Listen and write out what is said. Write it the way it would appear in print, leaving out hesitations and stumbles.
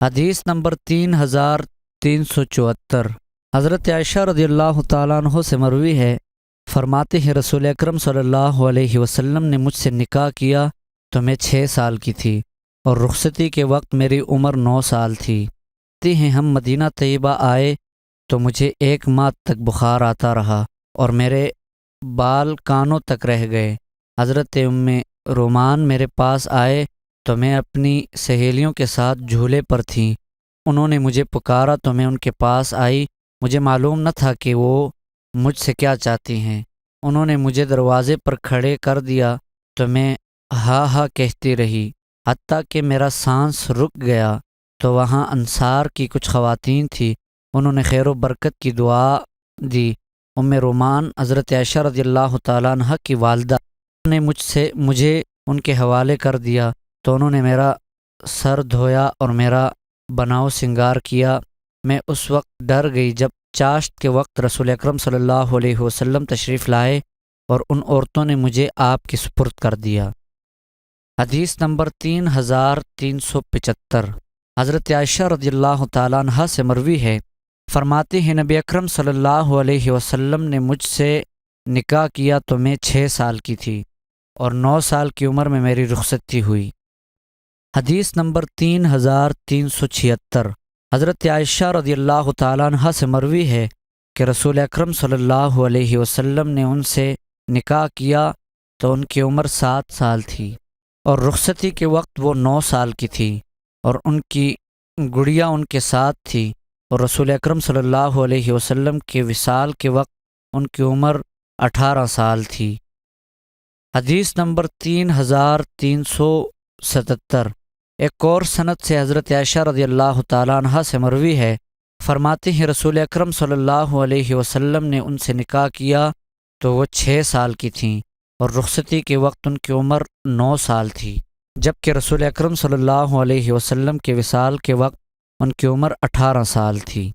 حدیث نمبر 3374۔ حضرت عائشہ رضی اللہ تعالیٰ عنہ سے مروی ہے، فرماتے ہیں رسول اکرم صلی اللہ علیہ وسلم نے مجھ سے نکاح کیا تو میں 6 سال کی تھی، اور رخصتی کے وقت میری عمر 9 سال تھی۔ کہتی ہیں ہم مدینہ طیبہ آئے تو مجھے 1 ماہ تک بخار آتا رہا اور میرے بال کانوں تک رہ گئے۔ حضرت ام رومان میرے پاس آئے تو میں اپنی سہیلیوں کے ساتھ جھولے پر تھیں، انہوں نے مجھے پکارا تو میں ان کے پاس آئی۔ مجھے معلوم نہ تھا کہ وہ مجھ سے کیا چاہتی ہیں۔ انہوں نے مجھے دروازے پر کھڑے کر دیا تو میں ہاں ہاں کہتی رہی حتیٰ کہ میرا سانس رک گیا۔ تو وہاں انصار کی کچھ خواتین تھیں، انہوں نے خیر و برکت کی دعا دی۔ ام رومان حضرت عائشہ رضی اللہ تعالیٰ عنہ کی والدہ نے مجھے ان کے حوالے کر دیا، تو انہوں نے میرا سر دھویا اور میرا بناؤ سنگار کیا۔ میں اس وقت ڈر گئی جب چاشت کے وقت رسول اکرم صلی اللہ علیہ وسلم تشریف لائے اور ان عورتوں نے مجھے آپ کے سپرد کر دیا۔ حدیث نمبر 3375۔ حضرت عائشہ رضی اللہ تعالیٰ عنہ سے مروی ہے، فرماتے ہیں نبی اکرم صلی اللہ علیہ وسلم نے مجھ سے نکاح کیا تو میں 6 سال کی تھی، اور 9 سال کی عمر میں میری رخصتی ہوئی۔ حدیث نمبر 3376۔ حضرت عائشہ رضی اللہ تعالیٰ عنہ سے مروی ہے کہ رسول اکرم صلی اللہ علیہ وسلم نے ان سے نکاح کیا تو ان کی عمر 7 سال تھی، اور رخصتی کے وقت وہ 9 سال کی تھی، اور ان کی گڑیا ان کے ساتھ تھی، اور رسول اکرم صلی اللہ علیہ وسلم کے وصال کے وقت ان کی عمر 18 سال تھی۔ حدیث نمبر 3377۔ ایک اور سند سے حضرت عائشہ رضی اللہ تعالیٰ عنہ سے مروی ہے، فرماتے ہیں رسول اکرم صلی اللہ علیہ وسلم نے ان سے نکاح کیا تو وہ 6 سال کی تھیں، اور رخصتی کے وقت ان کی عمر 9 سال تھی، جبکہ رسول اکرم صلی اللہ علیہ وسلم کے وصال کے وقت ان کی عمر 18 سال تھی۔